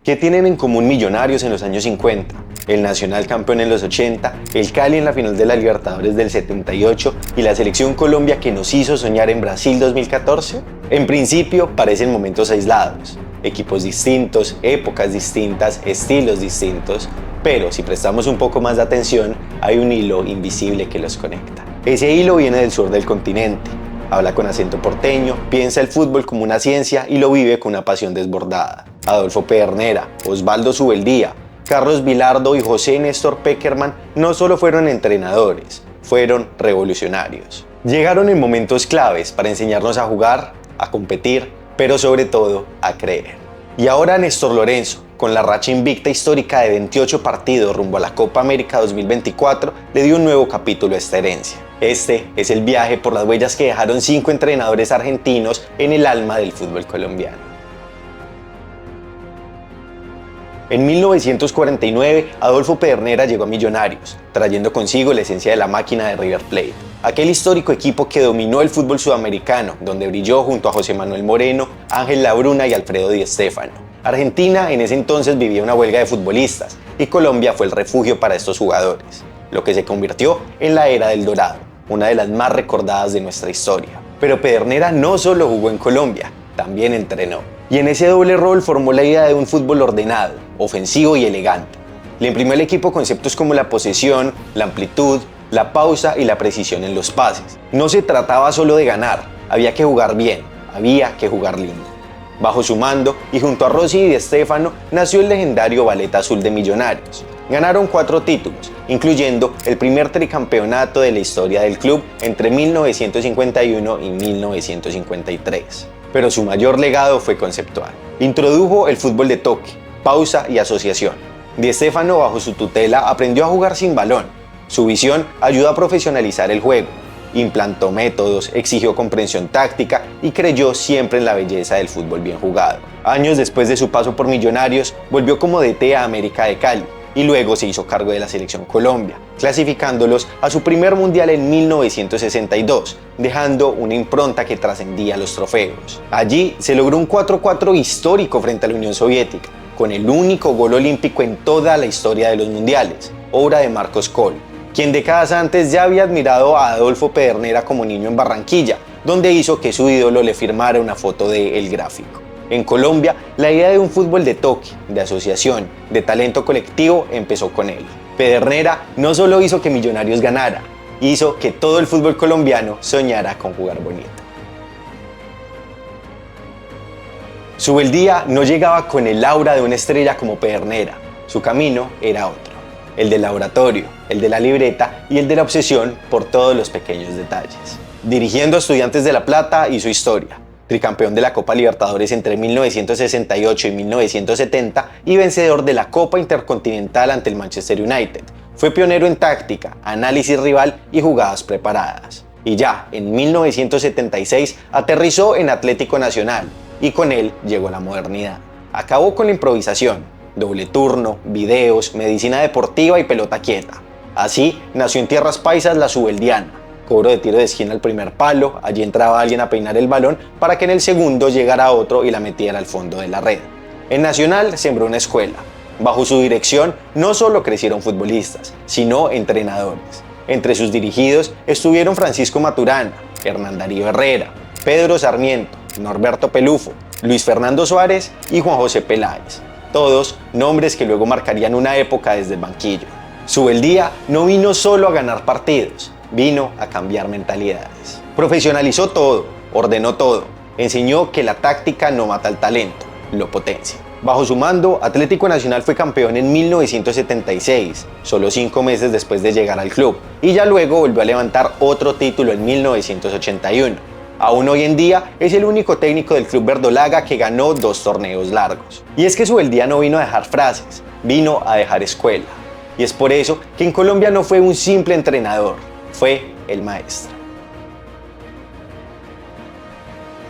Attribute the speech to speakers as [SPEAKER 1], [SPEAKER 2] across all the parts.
[SPEAKER 1] ¿Qué tienen en común Millonarios en los años 50? El Nacional campeón en los 80, el Cali en la final de la Libertadores del 78 y la Selección Colombia que nos hizo soñar en Brasil 2014? En principio parecen momentos aislados, equipos distintos, épocas distintas, estilos distintos, pero si prestamos un poco más de atención, hay un hilo invisible que los conecta. Ese hilo viene del sur del continente. Habla con acento porteño, piensa el fútbol como una ciencia y lo vive con una pasión desbordada. Adolfo Pedernera, Osvaldo Subeldía, Carlos Vilardo y José Néstor Pekerman no solo fueron entrenadores, fueron revolucionarios. Llegaron en momentos claves para enseñarnos a jugar, a competir, pero sobre todo a creer. Y ahora Néstor Lorenzo, con la racha invicta histórica de 28 partidos rumbo a la Copa América 2024, le dio un nuevo capítulo a esta herencia. Este es el viaje por las huellas que dejaron 5 entrenadores argentinos en el alma del fútbol colombiano. En 1949, Adolfo Pedernera llegó a Millonarios, trayendo consigo la esencia de la máquina de River Plate, aquel histórico equipo que dominó el fútbol sudamericano, donde brilló junto a José Manuel Moreno, Ángel Labruna y Alfredo Di Stéfano. Argentina en ese entonces vivía una huelga de futbolistas y Colombia fue el refugio para estos jugadores, lo que se convirtió en la era del Dorado, una de las más recordadas de nuestra historia. Pero Pedernera no solo jugó en Colombia, también entrenó. Y en ese doble rol formó la idea de un fútbol ordenado, ofensivo y elegante. Le imprimió al equipo conceptos como la posesión, la amplitud, la pausa y la precisión en los pases. No se trataba solo de ganar, había que jugar bien, había que jugar lindo. Bajo su mando y junto a Rossi y Di Stéfano nació el legendario Ballet Azul de Millonarios. Ganaron 4 títulos, incluyendo el primer tricampeonato de la historia del club entre 1951 y 1953. Pero su mayor legado fue conceptual. Introdujo el fútbol de toque, pausa y asociación. Di Stéfano, bajo su tutela, aprendió a jugar sin balón. Su visión ayudó a profesionalizar el juego. Implantó métodos, exigió comprensión táctica y creyó siempre en la belleza del fútbol bien jugado. Años después de su paso por Millonarios, volvió como DT a América de Cali y luego se hizo cargo de la Selección Colombia, clasificándolos a su primer mundial en 1962, dejando una impronta que trascendía los trofeos. Allí se logró un 4-4 histórico frente a la Unión Soviética, con el único gol olímpico en toda la historia de los mundiales, obra de Marcos Kohl, quien décadas antes ya había admirado a Adolfo Pedernera como niño en Barranquilla, donde hizo que su ídolo le firmara una foto de El Gráfico. En Colombia, la idea de un fútbol de toque, de asociación, de talento colectivo empezó con él. Pedernera no solo hizo que Millonarios ganara, hizo que todo el fútbol colombiano soñara con jugar bonito. Subeldía no llegaba con el aura de una estrella como Pedernera, su camino era otro, el del laboratorio, el de la libreta y el de la obsesión por todos los pequeños detalles. Dirigiendo a Estudiantes de La Plata hizo historia. Tricampeón de la Copa Libertadores entre 1968 y 1970 y vencedor de la Copa Intercontinental ante el Manchester United. Fue pionero en táctica, análisis rival y jugadas preparadas. Y ya, en 1976, aterrizó en Atlético Nacional y con él llegó la modernidad. Acabó con la improvisación, doble turno, videos, medicina deportiva y pelota quieta. Así nació en tierras paisas la Subeldiana. Cobro de tiro de esquina al primer palo, allí entraba alguien a peinar el balón para que en el segundo llegara otro y la metiera al fondo de la red. En Nacional sembró una escuela. Bajo su dirección no solo crecieron futbolistas, sino entrenadores. Entre sus dirigidos estuvieron Francisco Maturana, Hernán Darío Herrera, Pedro Sarmiento, Norberto Pelufo, Luis Fernando Suárez y Juan José Peláez. Todos nombres que luego marcarían una época desde el banquillo. Subeldía no vino solo a ganar partidos, vino a cambiar mentalidades. Profesionalizó todo, ordenó todo, enseñó que la táctica no mata el talento, lo potencia. Bajo su mando, Atlético Nacional fue campeón en 1976, solo 5 meses después de llegar al club, y ya luego volvió a levantar otro título en 1981. Aún hoy en día es el único técnico del club verdolaga que ganó 2 torneos largos. Y es que Subeldía no vino a dejar frases, vino a dejar escuela. Y es por eso que en Colombia no fue un simple entrenador, fue el maestro.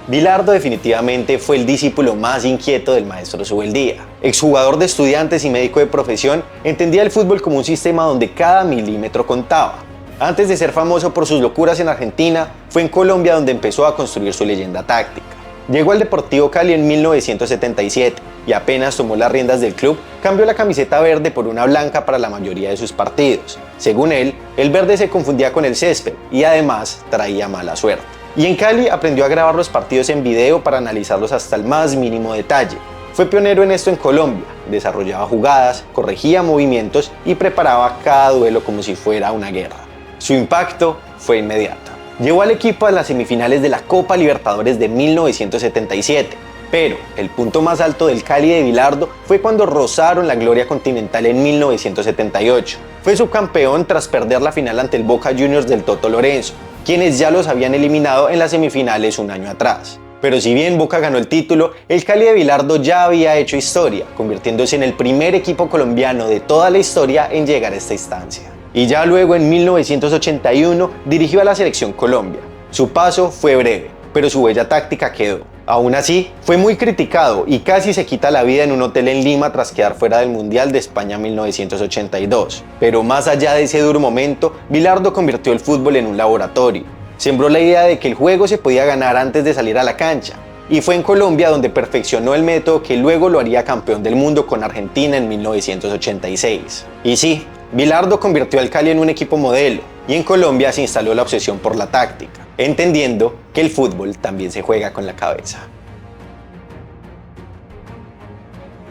[SPEAKER 1] Vilardo definitivamente fue el discípulo más inquieto del maestro Subeldía. Exjugador de Estudiantes y médico de profesión, entendía el fútbol como un sistema donde cada milímetro contaba. Antes de ser famoso por sus locuras en Argentina, fue en Colombia donde empezó a construir su leyenda táctica. Llegó al Deportivo Cali en 1977 y apenas tomó las riendas del club, cambió la camiseta verde por una blanca para la mayoría de sus partidos. Según él, el verde se confundía con el césped y además traía mala suerte. Y en Cali aprendió a grabar los partidos en video para analizarlos hasta el más mínimo detalle. Fue pionero en esto en Colombia, desarrollaba jugadas, corregía movimientos y preparaba cada duelo como si fuera una guerra. Su impacto fue inmediato. Llevó al equipo a las semifinales de la Copa Libertadores de 1977, pero el punto más alto del Cali de Bilardo fue cuando rozaron la gloria continental en 1978. Fue subcampeón tras perder la final ante el Boca Juniors del Toto Lorenzo, quienes ya los habían eliminado en las semifinales un año atrás. Pero si bien Boca ganó el título, el Cali de Bilardo ya había hecho historia, convirtiéndose en el primer equipo colombiano de toda la historia en llegar a esta instancia. Y ya luego en 1981 dirigió a la Selección Colombia. Su paso fue breve, pero su huella táctica quedó. Aún así, fue muy criticado y casi se quita la vida en un hotel en Lima tras quedar fuera del Mundial de España 1982. Pero más allá de ese duro momento, Bilardo convirtió el fútbol en un laboratorio. Sembró la idea de que el juego se podía ganar antes de salir a la cancha. Y fue en Colombia donde perfeccionó el método que luego lo haría campeón del mundo con Argentina en 1986. Y sí, Bilardo convirtió al Cali en un equipo modelo y en Colombia se instaló la obsesión por la táctica, entendiendo que el fútbol también se juega con la cabeza.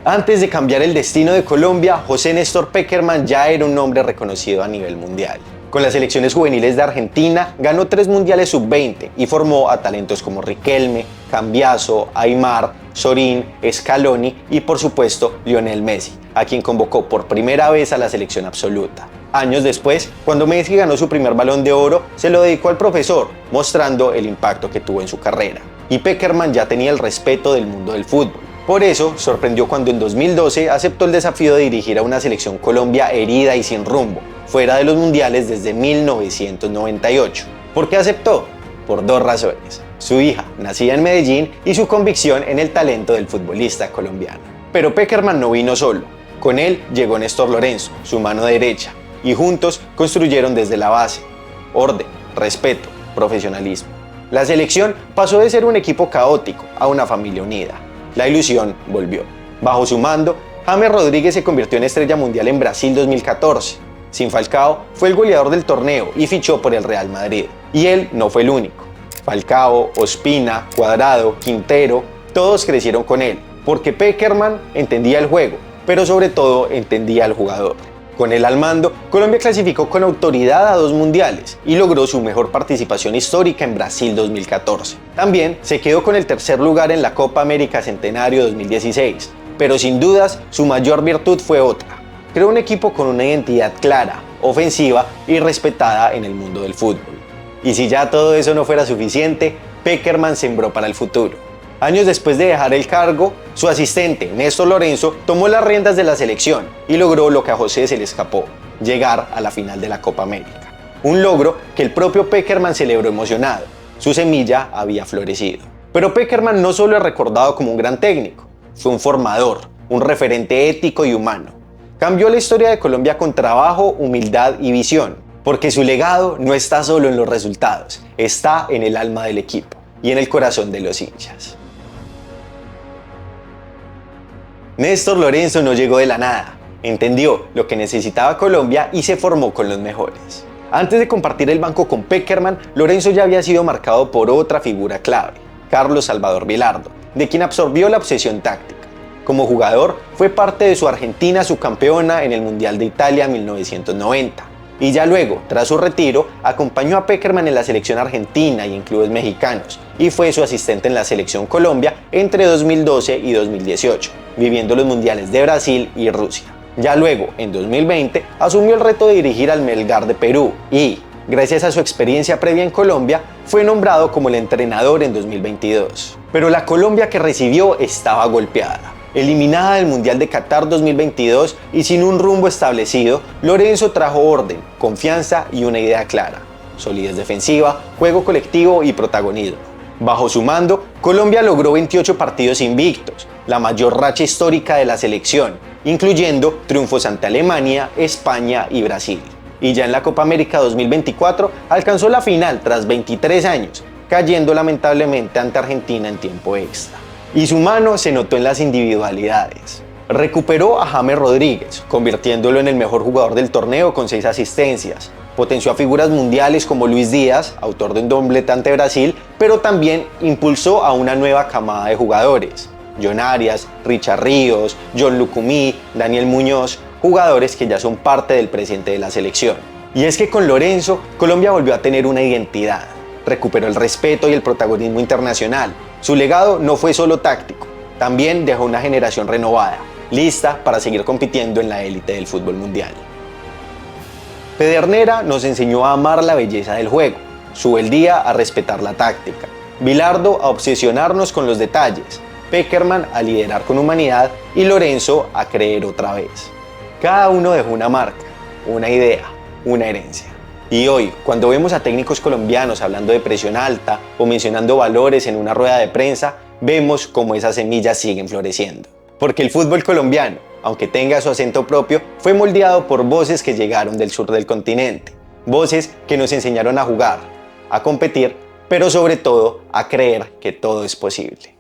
[SPEAKER 1] Antes de cambiar el destino de Colombia, José Néstor Pekerman ya era un nombre reconocido a nivel mundial. Con las selecciones juveniles de Argentina, ganó 3 mundiales sub-20 y formó a talentos como Riquelme, Cambiaso, Aimar, Sorín, Scaloni y por supuesto Lionel Messi, a quien convocó por primera vez a la selección absoluta. Años después, cuando Messi ganó su primer Balón de Oro, se lo dedicó al profesor, mostrando el impacto que tuvo en su carrera. Y Pekerman ya tenía el respeto del mundo del fútbol. Por eso, sorprendió cuando en 2012 aceptó el desafío de dirigir a una selección Colombia herida y sin rumbo, fuera de los mundiales desde 1998. ¿Por qué aceptó? Por 2 razones. Su hija, nacida en Medellín, y su convicción en el talento del futbolista colombiano. Pero Pekerman no vino solo. Con él llegó Néstor Lorenzo, su mano derecha, y juntos construyeron desde la base orden, respeto, profesionalismo. La selección pasó de ser un equipo caótico a una familia unida. La ilusión volvió. Bajo su mando, James Rodríguez se convirtió en estrella mundial en Brasil 2014. Sin Falcao, fue el goleador del torneo y fichó por el Real Madrid. Y él no fue el único. Falcao, Ospina, Cuadrado, Quintero, todos crecieron con él, porque Pekerman entendía el juego, pero sobre todo entendía al jugador. Con él al mando, Colombia clasificó con autoridad a 2 mundiales y logró su mejor participación histórica en Brasil 2014. También se quedó con el 3er lugar en la Copa América Centenario 2016, pero sin dudas su mayor virtud fue otra. Creó un equipo con una identidad clara, ofensiva y respetada en el mundo del fútbol. Y si ya todo eso no fuera suficiente, Pekerman sembró para el futuro. Años después de dejar el cargo, su asistente, Néstor Lorenzo, tomó las riendas de la selección y logró lo que a José se le escapó, llegar a la final de la Copa América. Un logro que el propio Pekerman celebró emocionado. Su semilla había florecido. Pero Pekerman no solo es recordado como un gran técnico, fue un formador, un referente ético y humano. Cambió la historia de Colombia con trabajo, humildad y visión, porque su legado no está solo en los resultados, está en el alma del equipo y en el corazón de los hinchas. Néstor Lorenzo no llegó de la nada, entendió lo que necesitaba Colombia y se formó con los mejores. Antes de compartir el banco con Pekerman, Lorenzo ya había sido marcado por otra figura clave, Carlos Salvador Bilardo, de quien absorbió la obsesión táctica. Como jugador, fue parte de su Argentina subcampeona en el Mundial de Italia 1990. Y ya luego, tras su retiro, acompañó a Pekerman en la selección argentina y en clubes mexicanos, y fue su asistente en la selección Colombia entre 2012 y 2018, viviendo los mundiales de Brasil y Rusia. Ya luego, en 2020, asumió el reto de dirigir al Melgar de Perú y, gracias a su experiencia previa en Colombia, fue nombrado como el entrenador en 2022. Pero la Colombia que recibió estaba golpeada. Eliminada del Mundial de Qatar 2022 y sin un rumbo establecido, Lorenzo trajo orden, confianza y una idea clara: solidez defensiva, juego colectivo y protagonismo. Bajo su mando, Colombia logró 28 partidos invictos, la mayor racha histórica de la selección, incluyendo triunfos ante Alemania, España y Brasil. Y ya en la Copa América 2024 alcanzó la final tras 23 años, cayendo lamentablemente ante Argentina en tiempo extra. Y su mano se notó en las individualidades. Recuperó a James Rodríguez, convirtiéndolo en el mejor jugador del torneo con 6 asistencias. Potenció a figuras mundiales como Luis Díaz, autor de un doblete ante Brasil, pero también impulsó a una nueva camada de jugadores. John Arias, Richard Ríos, John Lucumí, Daniel Muñoz, jugadores que ya son parte del presente de la selección. Y es que con Lorenzo, Colombia volvió a tener una identidad. Recuperó el respeto y el protagonismo internacional. Su legado no fue solo táctico, también dejó una generación renovada, lista para seguir compitiendo en la élite del fútbol mundial. Pedernera nos enseñó a amar la belleza del juego, Subeldía a respetar la táctica, Bilardo a obsesionarnos con los detalles, Pekerman a liderar con humanidad y Lorenzo a creer otra vez. Cada uno dejó una marca, una idea, una herencia. Y hoy, cuando vemos a técnicos colombianos hablando de presión alta o mencionando valores en una rueda de prensa, vemos cómo esas semillas siguen floreciendo. Porque el fútbol colombiano, aunque tenga su acento propio, fue moldeado por voces que llegaron del sur del continente. Voces que nos enseñaron a jugar, a competir, pero sobre todo a creer que todo es posible.